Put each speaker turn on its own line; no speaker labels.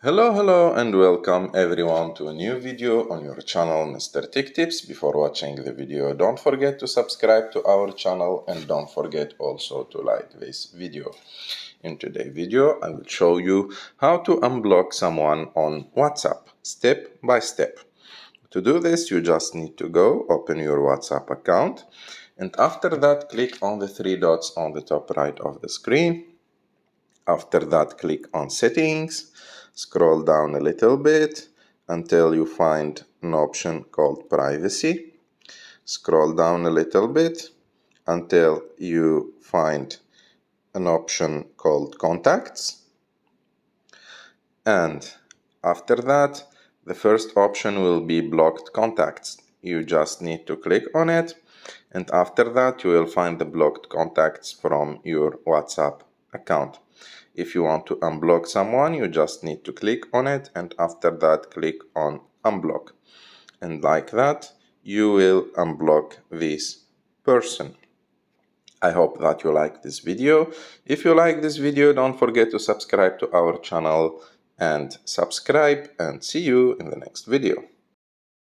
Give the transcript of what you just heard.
Hello and welcome everyone to a new video on your channel Mr. Tech Tips. Before watching the video, don't forget to subscribe to our channel and don't forget also to like this video. In today's video, I will show you how to unblock someone on WhatsApp step by step. To do this, you just need to go open your WhatsApp account, and after that click on the three dots on the top right of the screen. After that, click on Settings, scroll down a little bit until you find an option called Privacy. Scroll down a little bit until you find an option called Contacts. And after that, the first option will be Blocked Contacts. You just need to click on it, and after that you will find the blocked contacts from your WhatsApp account. If you want to unblock someone, you just need to click on it, and after that click on Unblock. And like that, you will unblock this person. I hope that you like this video. If you like this video, don't forget to subscribe to our channel and subscribe, and see you in the next video.